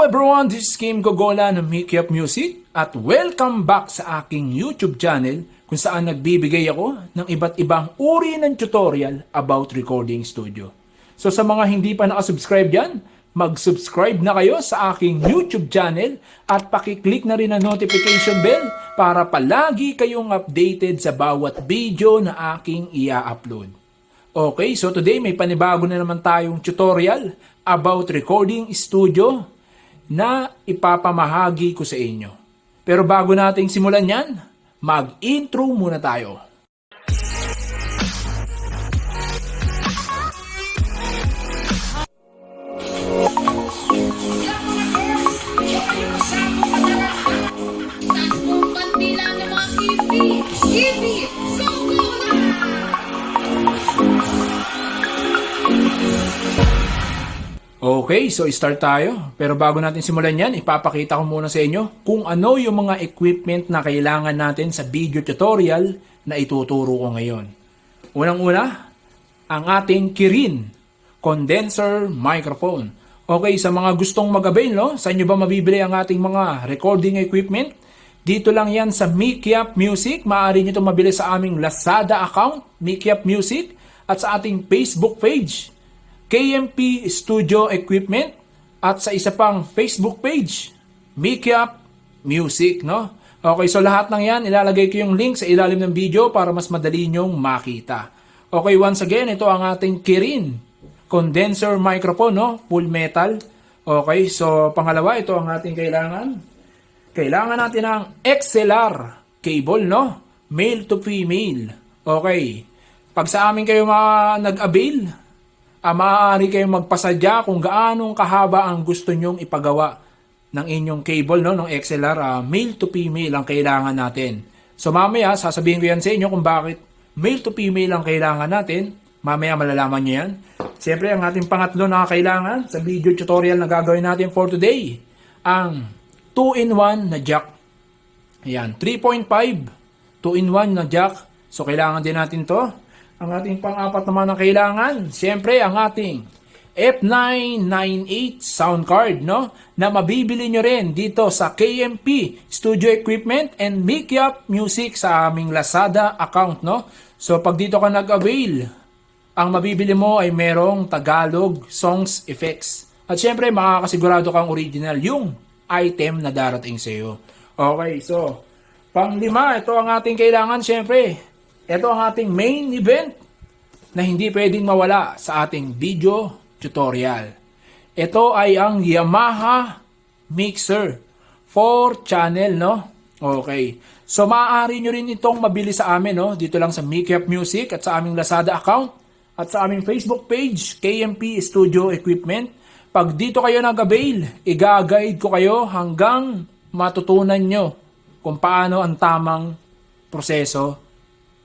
Hello everyone, this is Kim Gogola ng Make Up Music at welcome back sa aking YouTube channel kung saan nagbibigay ako ng iba't ibang uri ng tutorial about recording studio. So sa mga hindi pa nakasubscribe dyan, mag-subscribe na kayo sa aking YouTube channel at pakiclick na rin ang notification bell para palagi kayong updated sa bawat video na aking ia-upload. Okay, so today may panibago na naman tayong tutorial about recording studio na ipapamahagi ko sa inyo. Pero bago nating simulan yan, mag-intro muna tayo. Okay, so start tayo. Pero bago natin simulan yan, ipapakita ko muna sa inyo kung ano yung mga equipment na kailangan natin sa video tutorial na ituturo ko ngayon. Unang-una, ang ating Kirin condenser microphone. Okay, sa mga gustong mag-avail, no? Saan nyo ba mabibili ang ating mga recording equipment? Dito lang yan sa Make Up Music. Maaari nyo itong mabili sa aming Lazada account, Make Up Music, at sa ating Facebook page, KMP Studio Equipment, at sa isa pang Facebook page, Make Up Music, no? Okay, so lahat ng yan, ilalagay ko yung link sa ilalim ng video para mas madali nyong makita. Okay, once again, ito ang ating Kirin condenser microphone, no? Full metal. Okay, so pangalawa, ito ang ating kailangan. Kailangan natin ng XLR cable, no? Male to female. Okay, pag sa amin kayo nag-avail, maaari kayong magpasadya kung gaano kahaba ang gusto nyong ipagawa ng inyong cable, no, ng XLR. Male to female ang kailangan natin. So mamaya, sasabihin ko yan sa inyo kung bakit male to female ang kailangan natin. Mamaya malalaman nyo yan. Siyempre, ang ating pangatlo na kailangan sa video tutorial na gagawin natin for today, ang 2-in-1 na jack. Ayan, 3.5, 2-in-1 na jack. So kailangan din natin to. Ang ating pang-apat naman na kailangan, siyempre ang ating F998 sound card, no? Na mabibili nyo rin dito sa KMP Studio Equipment and Make Up Music sa aming Lazada account, no? So pag dito ka nag-avail, ang mabibili mo ay merong Tagalog songs effects. At siyempre makakasigurado kang original yung item na darating sa iyo. Okay, so pang-lima, ito ang ating kailangan, siyempre. Ito ang ating main event na hindi pwedeng mawala sa ating video tutorial. Ito ay ang Yamaha Mixer 4-channel, no? Okay. So, maaari nyo rin itong mabili sa amin, no? Dito lang sa Make Up Music at sa aming Lazada account at sa aming Facebook page, KMP Studio Equipment. Pag dito kayo nag-avail, i-guide ko kayo hanggang matutunan nyo kung paano ang tamang proseso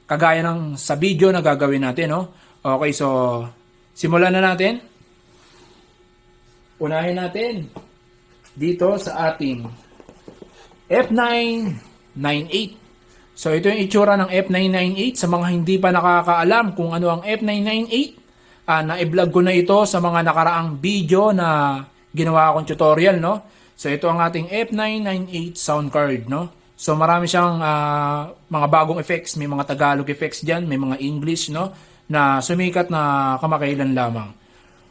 kagaya ng sa video na gagawin natin, no? Okay, so simulan na natin. Unahin natin dito sa ating F998. So ito yung itsura ng F998 sa mga hindi pa nakakaalam kung ano ang F998. Na-vlog ko na ito sa mga nakaraang video na ginawa akong tutorial, no? So ito ang ating F998 sound card, no? So marami siyang mga bagong effects, may mga Tagalog effects diyan, may mga English, no, na sumikat na kamakailan lamang.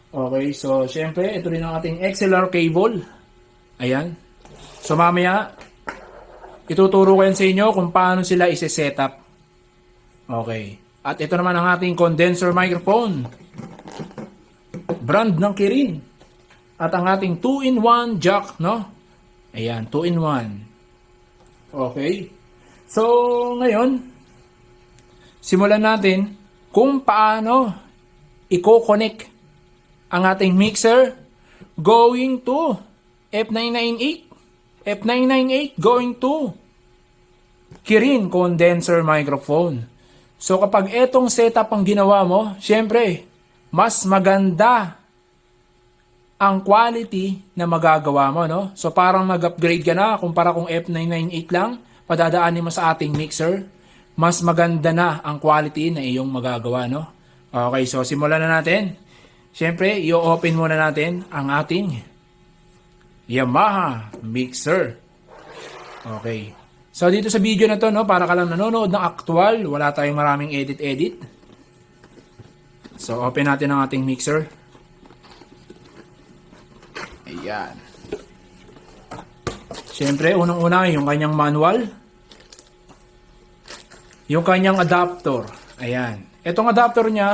Okay, so syempre ito rin ang ating XLR cable. Ayan. So mamaya ituturo ko yan sa inyo kung paano sila i-set up. Okay. At ito naman ang ating condenser microphone. Brand ng Kirin. At ang ating 2-in-1 jack, no? Ayan, 2-in-1. Okay. So, ngayon, simulan natin kung paano i-connect ang ating mixer going to F998. F998 going to Kirin condenser microphone. So, kapag etong setup ang ginawa mo, syempre, mas maganda ang quality na magagawa mo, no? So parang mag-upgrade ka na kumpara kung F998 lang, padadaanin mo sa ating mixer, mas maganda na ang quality na iyong magagawa, no? Okay, so simulan na natin. Siyempre, i-open muna natin ang ating Yamaha mixer. Okay. So dito sa video na to, no, para ka lang nanonood ng actual, wala tayong maraming edit. So open natin ang ating mixer. Ayan. Siyempre, unang-una yung kanyang manual. Yung kanyang adapter. Ayan. Itong adapter niya,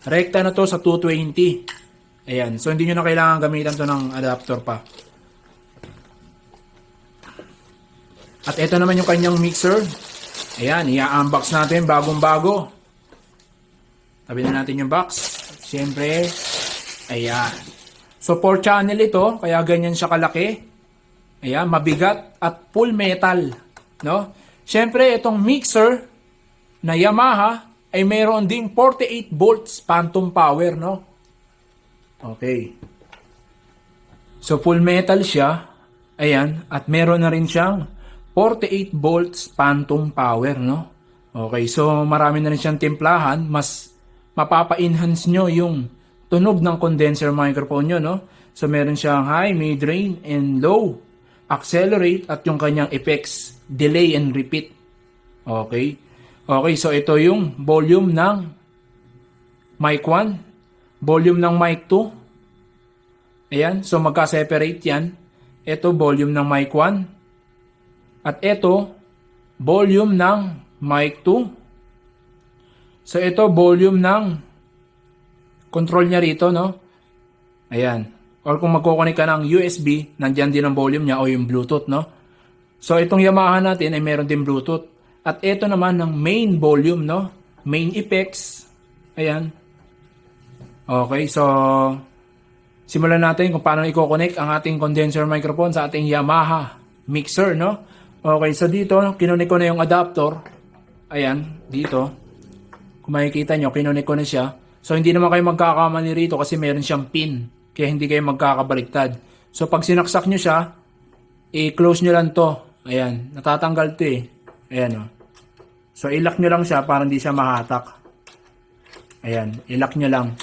rekta na to sa 220. Ayan. So, hindi nyo na kailangan gamitan to ng adapter pa. At ito naman yung kanyang mixer. Ayan. I-unbox natin bagong-bago. Tabi na natin yung box. Siyempre, ayan. So, 4 channel ito. Kaya ganyan siya kalaki. Ayan. Mabigat at full metal. No? Siyempre, itong mixer na Yamaha ay mayroon ding 48 volts phantom power, no? Okay. So, full metal siya. Ayan. At meron na rin siyang 48 volts phantom power, no? Okay. So, marami na rin siyang timplahan. Mas mapapa-enhance nyo yung tunog ng condenser microphone nyo, no? So, meron siyang high, mid-range, and low. Accelerate at yung kanyang effects, delay and repeat. Okay. Okay, so ito yung volume ng mic 1, volume ng mic 2. Ayan, so magka-separate yan. Ito volume ng mic 1 at ito volume ng mic 2. So ito volume ng control niya rito, no? Ayan. Or kung magkukunik ka ng USB, nandyan din ang volume niya o yung Bluetooth, no? So, itong Yamaha natin ay meron din Bluetooth. At ito naman ng main volume, no? Main effects. Ayan. Okay, so simulan natin kung paano i-connect ang ating condenser microphone sa ating Yamaha mixer, no? Okay, so dito, kinunik ko na yung adapter. Ayan, dito. Kung makikita nyo, kinunik ko na siya. So, hindi naman kayo magkakamali rito kasi meron siyang pin. Kaya hindi kayo magkakabaliktad. So, pag sinaksak nyo siya, i-close nyo lang to. Ayan, natatanggal to eh. Ayan o. So, i-lock nyo lang siya para hindi siya mahatak. Ayan, i-lock nyo lang.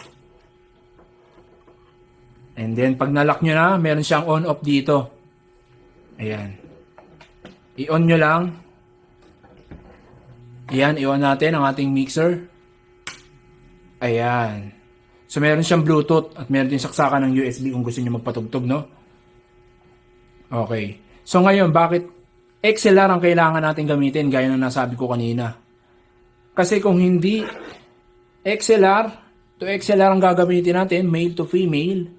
And then, pag na-lock nyo na, meron siyang on-off dito. Ayan. I-on nyo lang. Ayan, i-on natin ang ating mixer. Ayan. So, meron siyang Bluetooth at meron din saksakan ng USB kung gusto niyo magpatugtog, no? Okay. So, ngayon, bakit XLR ang kailangan natin gamitin gaya ng nasabi ko kanina? Kasi kung hindi XLR to XLR ang gagamitin natin, male to female,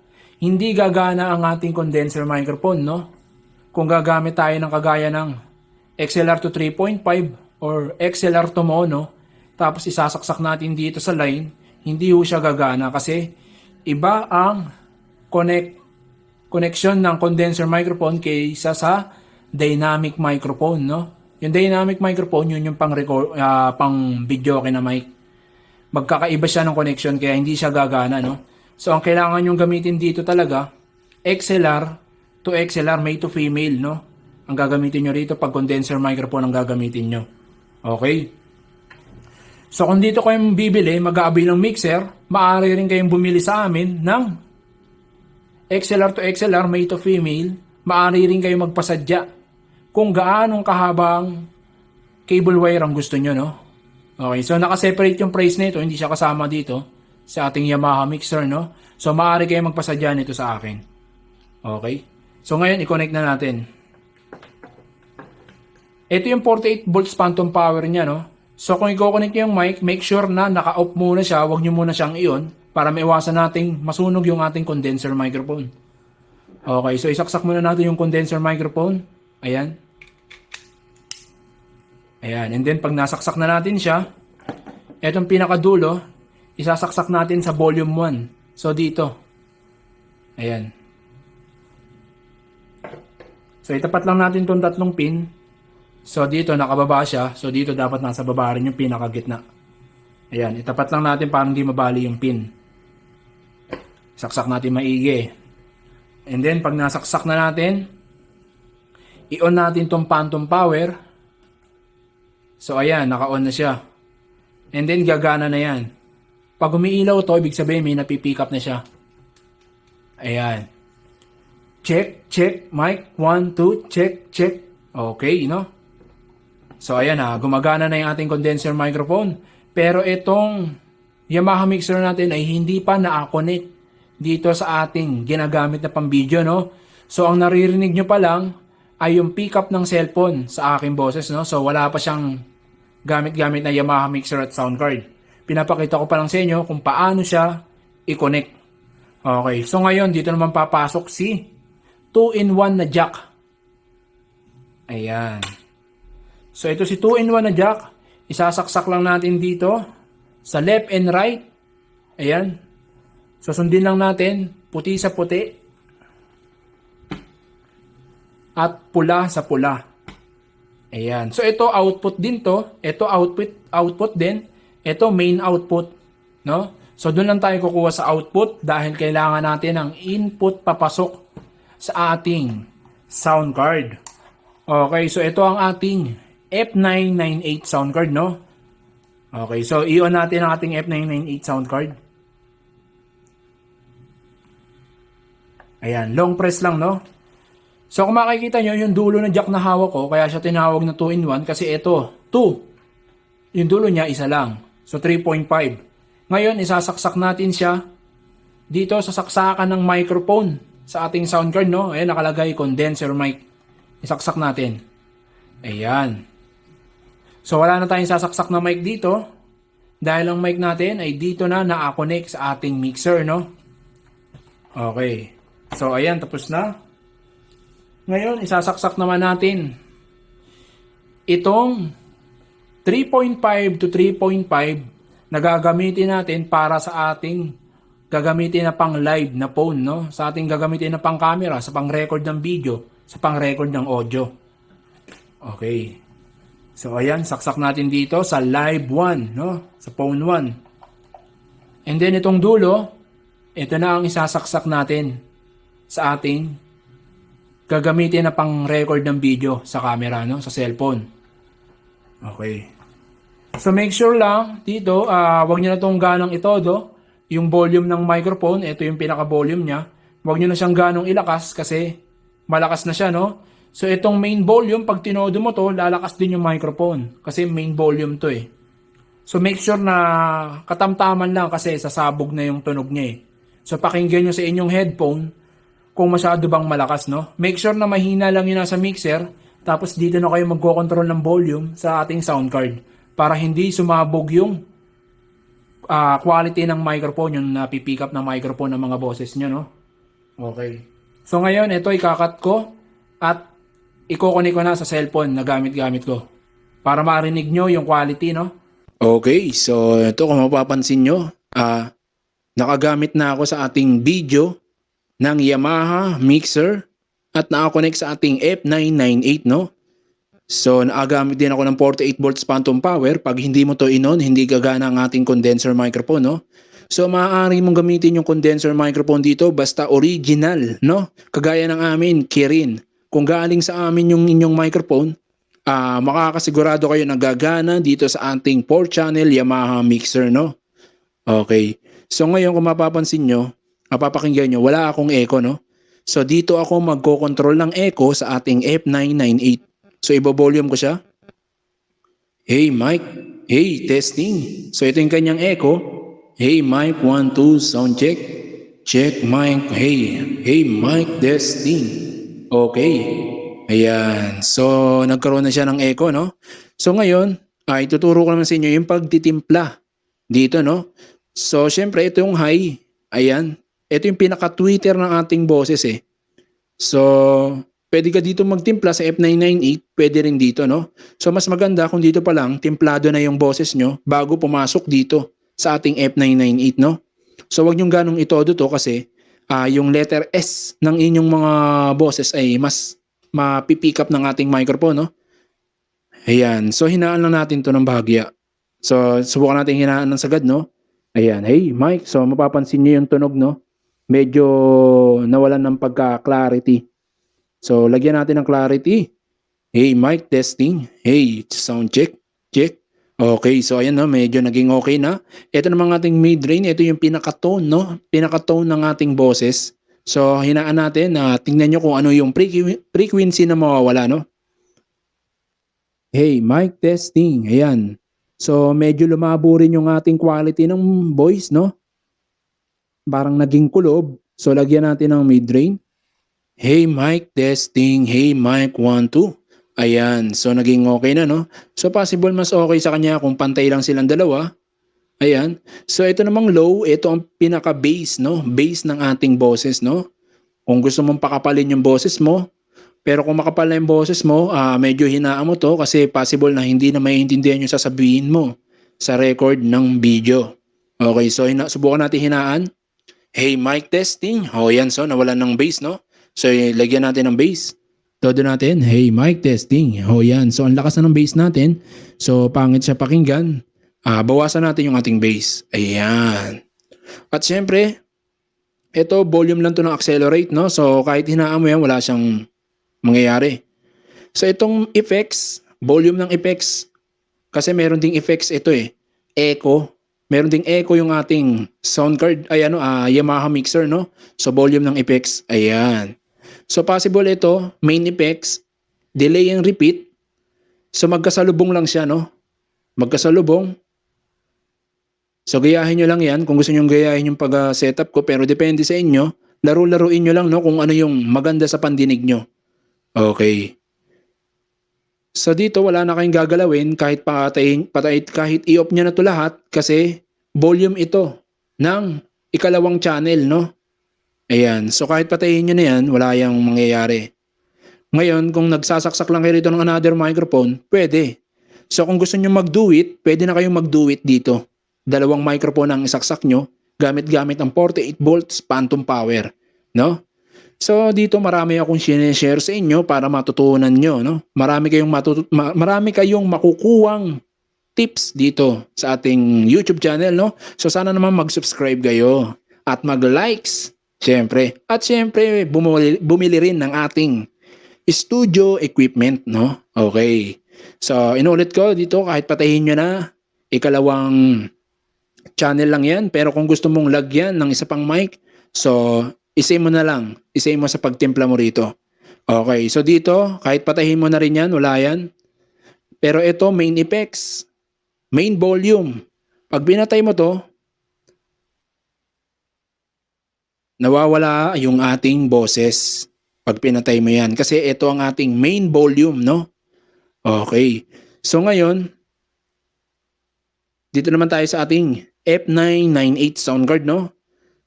hindi gagana ang ating condenser microphone, no? Kung gagamit tayo ng kagaya ng XLR to 3.5 or XLR to mono, tapos isasaksak natin dito sa line, hindi ho siya gagana kasi iba ang connection ng condenser microphone kaysa sa dynamic microphone, no? Yung dynamic microphone, yun yung pang video na mic. Magkakaiba siya ng connection kaya hindi siya gagana, no? So, ang kailangan yung gamitin dito talaga, XLR to XLR, male to female, no? Ang gagamitin nyo rito pag condenser microphone ang gagamitin nyo. Okay? So, kung dito kayong bibili, mag-aabi ng mixer, maaari rin kayong bumili sa amin ng XLR to XLR, male to female. Maaari rin kayong magpasadya kung gaanong kahabang cable wire ang gusto nyo, no? Okay, so nakaseparate yung price nito, hindi siya kasama dito sa ating Yamaha mixer, no? So, maaari kayong magpasadya nito sa akin. Okay? So, ngayon, i-connect na natin. Ito yung 48 volts phantom power niya, no? So, kung i-connect nyo yung mic, make sure na naka-off muna siya. Huwag nyo muna siyang i-on para maiwasan nating masunog yung ating condenser microphone. Okay, so isaksak muna natin yung condenser microphone. Ayan. Ayan, and then pag nasaksak na natin siya, etong pinakadulo, isasaksak natin sa volume 1. So, dito. Ayan. So, itapat lang natin itong tatlong pin. So, dito nakababa siya. So, dito dapat nasa baba rin yung pinakagitna. Ayan, itapat lang natin para hindi mabali yung pin. Saksak natin maigi. And then, pag nasaksak na natin, i-on natin itong phantom power. So, ayan, naka-on na siya. And then, gagana na yan. Pag umiilaw to, ibig sabihin may napipick up na siya. Ayan. check, check, mic, 1, 2, check, check. Okay, no? So ayan gumagana na yung ating condenser microphone. Pero itong Yamaha mixer natin ay hindi pa na-connect dito sa ating ginagamit na pang-video, no? So ang naririnig nyo pa lang ay yung pickup ng cellphone sa aking boses, no? So wala pa siyang gamit-gamit na Yamaha mixer at sound card. Pinapakita ko pa lang sa inyo kung paano siya i-connect. Okay, so ngayon dito naman papasok si 2-in-1 na jack. Ayan. So ito si 2-in-1 na jack. Isasaksak lang natin dito sa left and right. Ayan. So sundin lang natin puti sa puti at pula sa pula. Ayan. So ito output din to. Ito output din. Ito main output, no? So doon lang tayo kukuha sa output dahil kailangan natin ng input papasok sa ating sound card. Okay, so ito ang ating F998 sound card, no? Okay, so i-on natin ang ating F998 sound card. Ayan, long press lang, no? So kung makikita nyo, yung dulo ng jack na hawak ko, kaya siya tinawag na 2-in-1 kasi ito, 2. Yung dulo niya, isa lang. So 3.5. Ngayon, isasaksak natin siya dito sa saksakan ng microphone sa ating sound card, no? Ayan, nakalagay condenser mic. Isaksak natin. Ayan. So wala na tayong sasaksak na mic dito dahil ang mic natin ay dito na na-connect sa ating mixer, no? Okay. So ayan, tapos na. Ngayon, isasaksak naman natin itong 3.5 to 3.5 na gagamitin natin para sa ating gagamitin na pang live na phone, no? Sa ating gagamitin na pang camera, sa pang record ng video, sa pang record ng audio. Okay. So ayan, saksak natin dito sa live 1, no? Sa phone 1. And then itong dulo, ito na ang isasaksak natin sa ating gagamitin na pang record ng video sa camera, no? Sa cellphone. Okay. So make sure lang dito, wag niyo na itong ganang itodo. Yung volume ng microphone, ito yung pinaka-volume niya. Wag niyo na siyang ganong ilakas kasi malakas na siya, no? So itong main volume, pag tinodo mo to, lalakas din yung microphone kasi main volume to eh. So make sure na katamtaman lang kasi sasabog na yung tunog niya eh. So pakinggan nyo sa inyong headphone kung masyado bang malakas, no? Make sure na mahina lang yun nasa mixer, tapos dito na kayo magko-control ng volume sa ating sound card para hindi sumabog yung quality ng microphone, yung napipick up ng microphone ng mga boses nyo, no? Okay. So ngayon, ito ikakat ko at iko-connect ko na sa cellphone na gamit-gamit ko para marinig nyo yung quality, no? Okay, so ito kung mapapansin nyo, nakagamit na ako sa ating video ng Yamaha mixer at nakakonect sa ating F998, no? So nakagamit din ako ng 48 volts phantom power. Pag hindi mo to in-on, hindi gagana ang ating condenser microphone, no? So maaari mong gamitin yung condenser microphone dito basta original, no? Kagaya ng amin, Kirin. Kung galing sa amin yung inyong microphone, makakasigurado kayo na gagana dito sa ating 4-channel Yamaha mixer, no? Okay. So ngayon kung mapapansin nyo, mapapakinggan nyo, wala akong echo, no? So dito ako magko-control ng echo sa ating F998. So ibo-volume ko siya. Hey Mike, hey testing. So ito yung kanyang echo. Hey Mike, 1, 2, sound check. Check Mike, hey Mike, testing. Okay. Ayan. So nagkaroon na siya ng echo, no? So ngayon, ituturo ko naman sa inyo yung pagtitimpla dito, no? So syempre ito yung high. Ayan. Ito yung pinaka-tweeter ng ating boses eh. So, pwede ka dito magtimpla sa F998, pwede rin dito, no? So, mas maganda kung dito pa lang, timplado na yung boses nyo bago pumasok dito sa ating F998, no? So, wag nyong ganong itodo to kasi yung letter S ng inyong mga boses ay mas mapipick up ng ating microphone, no? Ayan. So, hinaan lang natin to ng bahagya. So, subukan natin hinaan ng sagad, no? Ayan. Hey, Mike. So, mapapansin nyo yung tunog, no? Medyo nawalan ng pagka-clarity. So, lagyan natin ng clarity. Hey, mic testing. Hey, sound check. Check. Okay, so ayan, no, medyo naging okay na. Ito namang ating mid-range. Ito yung pinaka-tone, no? Pinaka-tone ng ating boses. So, hinaan natin na tingnan nyo kung ano yung frequency na mawawala, no? Hey, mic testing. Ayan. So, medyo lumabo rin yung ating quality ng voice, no? Parang naging kulob. So, lagyan natin ng mid-range. Hey, mic testing. Hey, mic 1, 2. Ayan. So, naging okay na, no? So, possible mas okay sa kanya kung pantay lang silang dalawa. Ayan. So, ito namang low. Ito ang pinaka-bass, no? Bass ng ating boses, no? Kung gusto mong pakapalin yung boses mo, pero kung makapal na yung boses mo, medyo hinaan mo to kasi possible na hindi na maiintindihan yung sasabihin mo sa record ng video. Okay, so subukan natin hinaan. Hey, mic testing. O yan, so nawalan ng bass, no? So lagyan natin ng bass. Todo natin, hey, mic testing. O yan, so ang lakas na ng bass natin. So pangit siya pakinggan. Bawasan natin yung ating bass. Ayan. At syempre, ito volume lang to ng accelerate, no? So kahit hinaan mo yan, wala siyang mangyayari. So itong effects, volume ng effects, kasi meron ding effects ito echo. Meron ding echo yung ating sound card, Yamaha mixer, no? So volume ng effects, ayan. So possible ito, main effects, delay and repeat. So magkasalubong lang siya, no? Magkasalubong. So gayahin nyo lang yan kung gusto nyo gayahin yung pag-setup ko, pero depende sa inyo. Laro-laruin nyo lang, no? Kung ano yung maganda sa pandinig nyo. Okay. So dito wala na kayong gagalawin kahit kahit i-off nyo na to lahat kasi volume ito ng ikalawang channel, no? Ayan. So kahit patayin nyo na yan, wala yang mangyayari. Ngayon, kung nagsasaksak lang kayo rito ng another microphone, pwede. So kung gusto nyo mag-do it, pwede na kayong mag-do it dito. Dalawang microphone ang isaksak nyo, gamit-gamit ang 48 volts phantom power, no? So dito marami akong share sa inyo para matutunan nyo, no? Marami kayong makukuwang tips dito sa ating YouTube channel, no? So sana naman mag-subscribe kayo at mag-likes, syempre. At syempre bumili rin ng ating studio equipment, no? Okay. So inulit ko dito kahit patayin nyo na, ikalawang channel lang yan, pero kung gusto mong lagyan ng isa pang mic, so isay mo na lang. Isay mo sa pagtimpla mo rito. Okay, so dito, kahit patahin mo na rin yan, wala yan. Pero ito, main effects. Main volume. Pag binatay mo to, nawawala yung ating boses. Pag pinatay mo yan. Kasi ito ang ating main volume, no? Okay. So ngayon, dito naman tayo sa ating F998 sound card, no?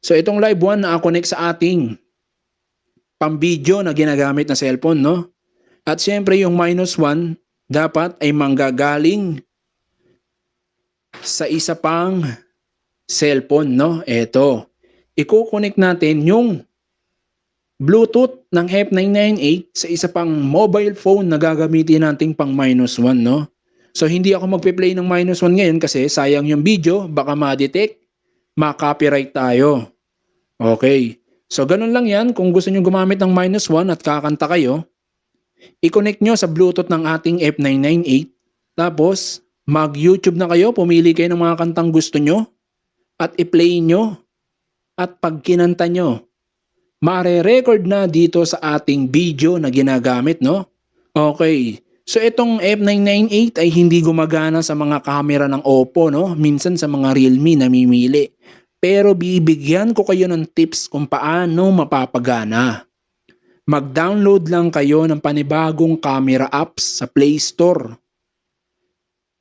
So itong live 1 na-connect sa ating pang-video na ginagamit na cellphone, no? At syempre yung -1 dapat ay manggagaling sa isa pang cellphone, no? Ito. Iko-connect natin yung Bluetooth ng F998 sa isa pang mobile phone na gagamitin nating pang -1, no? So hindi ako magpe-play ng -1 ngayon kasi sayang yung video, baka ma-detect, ma-copyright tayo. Okay. So, ganun lang yan. Kung gusto nyo gumamit ng -1 at kakanta kayo, i-connect nyo sa Bluetooth ng ating F998. Tapos, mag-YouTube na kayo. Pumili kayo ng mga kantang gusto nyo. At i-play nyo. At pag kinanta nyo, mare-record na dito sa ating video na ginagamit, no? Okay. So, itong F998 ay hindi gumagana sa mga camera ng Oppo, no? Minsan sa mga Realme namimili. Pero bibigyan ko kayo ng tips kung paano mapapagana. Mag-download lang kayo ng panibagong camera apps sa Play Store.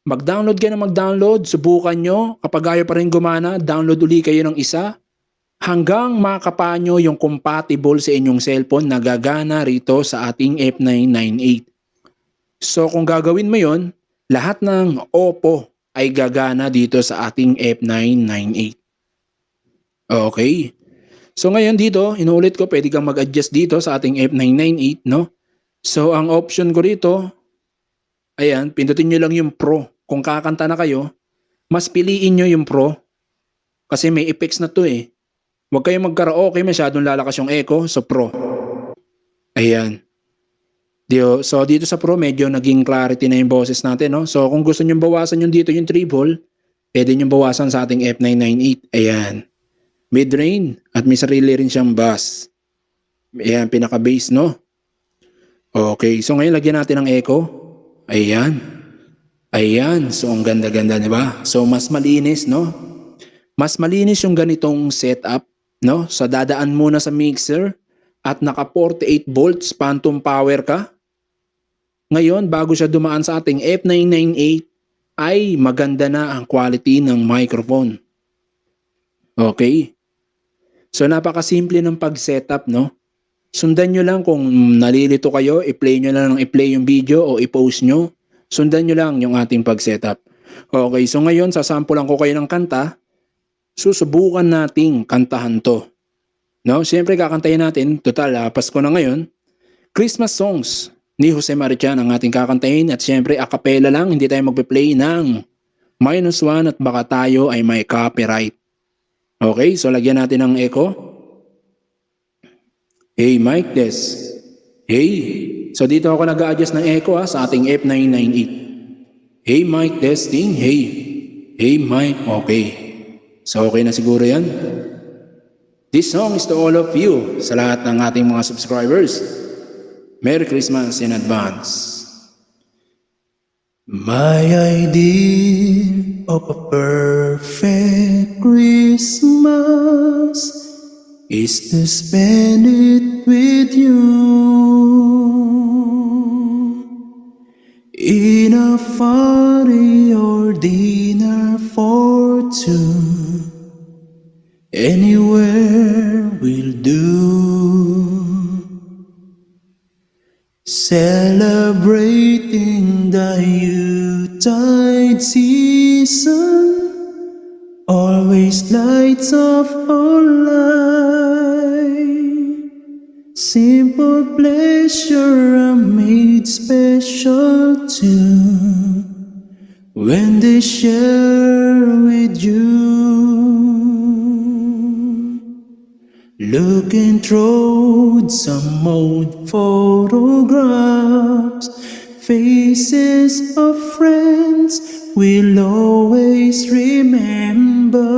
Mag-download kayo ng mag-download, subukan nyo. Kapag ayaw pa rin gumana, download uli kayo ng isa. Hanggang makapa nyo yung compatible sa inyong cellphone na gagana rito sa ating F998. So kung gagawin mo yon, lahat ng Oppo ay gagana dito sa ating F998. Okay. So ngayon dito, inuulit ko, pwede kang mag-adjust dito sa ating F998, no? So ang option ko rito, ayan, pindutin nyo lang yung Pro. Kung kakanta na kayo, mas piliin nyo yung Pro. Kasi may effects na to eh. Huwag kayong mag-karaoke, masyadong lalakas yung echo, so Pro. Ayan. So dito sa Pro, medyo naging clarity na yung boses natin, no? So kung gusto nyo bawasan yung dito yung treble, pwede nyo bawasan sa ating F998. Ayan. Mid-range at may sarili rin siyang bass. Ayan, pinaka-base, no? Okay, so ngayon lagyan natin ng echo. Ayan. Ayan, so ang ganda-ganda, di ba? So mas malinis, no? Mas malinis yung ganitong setup, no? So dadaan muna sa mixer at naka 48 volts phantom power ka. Ngayon, bago siya dumaan sa ating F998, ay maganda na ang quality ng microphone. Okay? So napakasimple ng pag-setup, no? Sundan nyo lang kung nalilito kayo, i-play nyo lang i-play yung video o i-post nyo. Sundan nyo lang yung ating pag-setup. Okay, so ngayon sasampulan ko kayo ng kanta. Susubukan nating kantahan to. No? Siyempre kakantayin natin, total Pasko na ngayon. Christmas songs ni Jose Marichan ang ating kakantayin at siyempre a cappella lang, hindi tayo magpe-play ng -1 at baka tayo ay may copyright. Okay, so lagyan natin ng echo. Hey, mic test. Hey. So dito ako nag-a-adjust ng echo sa ating F998. Hey, mic testing. Hey. Hey, mic. Okay. So okay na siguro yan. This song is to all of you, sa lahat ng ating mga subscribers. Merry Christmas in advance. My idea of a perfect Christmas is to spend it with you in a party or dinner for two. Anywhere will do. Celebrating the Yuletide season always lights up our life. Simple pleasure are made special too when they share with you. Looking through some old photographs, faces of friends we'll always remember.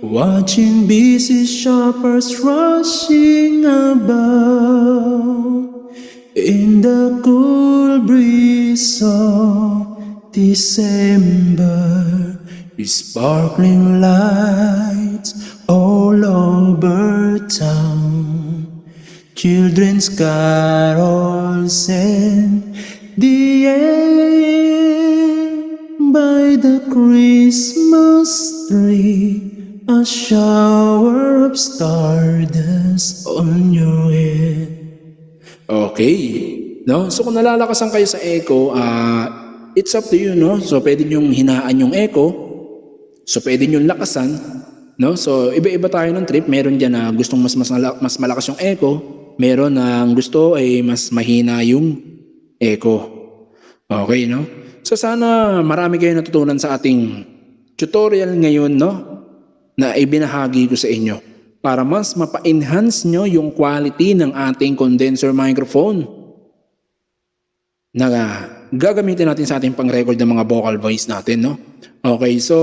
Watching busy shoppers rushing about in the cool breeze of December. Sparkling lights all over town, children's carols and the air by the Christmas tree, a shower of stardust on your head. Okay, no? So kung nalalakasan kayo sa echo, it's up to you, no? So pwede nyong hinaan yung echo, so pwede nyong lakasan, no? So iba-iba tayo ng trip. Meron diyan na gustong mas malakas yung echo, meron na gusto ay mas mahina yung echo. Okay, no? So sana marami kayo natutunan sa ating tutorial ngayon, no? Na ibinahagi ko sa inyo para mas mapa-enhance nyo yung quality ng ating condenser microphone na gagamitin natin sa ating pang-record ng mga vocal voice natin, no? Okay, so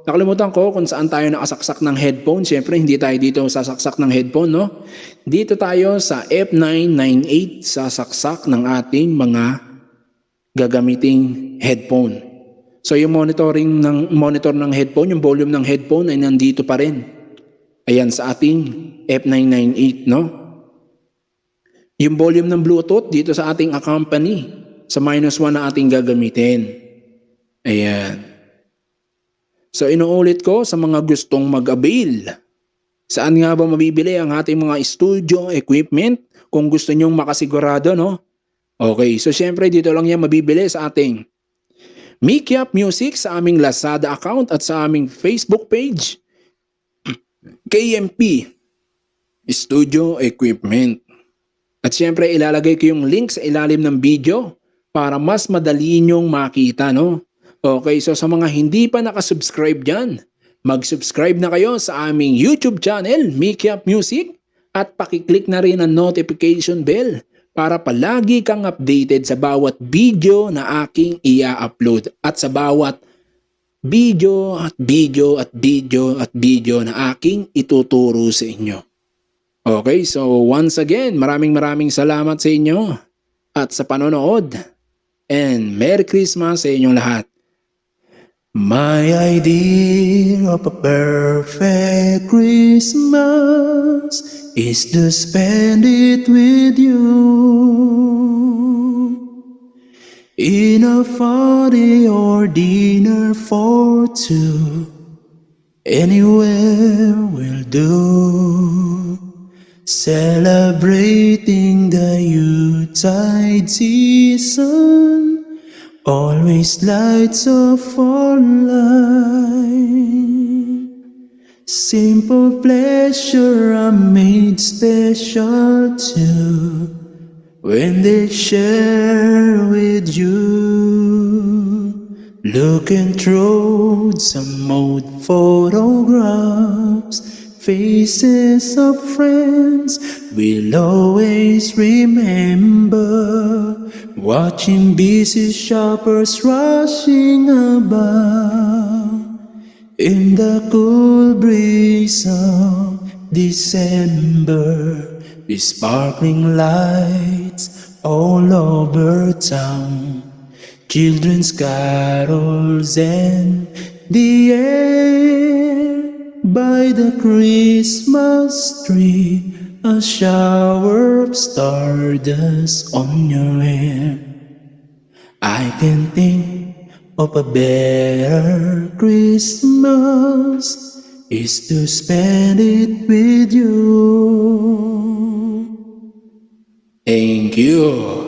nakalimutan ko kung saan tayo nakasaksak ng headphone. Siyempre, hindi tayo dito sasaksak ng headphone, no? Dito tayo sa F998 sasaksak ng ating mga gagamiting headphone. So yung monitor ng headphone, yung volume ng headphone ay nandito pa rin. Ayan sa ating F998, no? Yung volume ng Bluetooth dito sa ating accompany, sa -1 na ating gagamitin. Ayan. So inuulit ko sa mga gustong mag-avail. Saan nga ba mabibili ang ating mga studio equipment kung gusto nyong makasigurado, no? Okay, so syempre dito lang yan mabibili sa ating Mikiap Music, sa aming Lazada account at sa aming Facebook page, KMP Studio Equipment. At syempre ilalagay ko yung link sa ilalim ng video para mas madali nyong makita, no? Okay, so sa mga hindi pa nakasubscribe dyan, mag-subscribe na kayo sa aming YouTube channel, Mikiap Music, at pakiclick na rin ang notification bell para palagi kang updated sa bawat video na aking i-upload at sa bawat video na aking ituturo sa inyo. Okay, so once again, maraming salamat sa inyo at sa panonood. And Merry Christmas sa inyong lahat. My idea of a perfect Christmas is to spend it with you in a party or dinner for two. Anywhere will do. Celebrating the Yuletide season always lights up our life. Simple pleasure are made special too when they share with you. Looking through some old photographs, faces of friends we'll always remember. Watching busy shoppers rushing about in the cool breeze of December, with sparkling lights all over town, children's carols and the air by the Christmas tree, a shower of stardust on your hair. I can think of a better Christmas is to spend it with you. Thank you.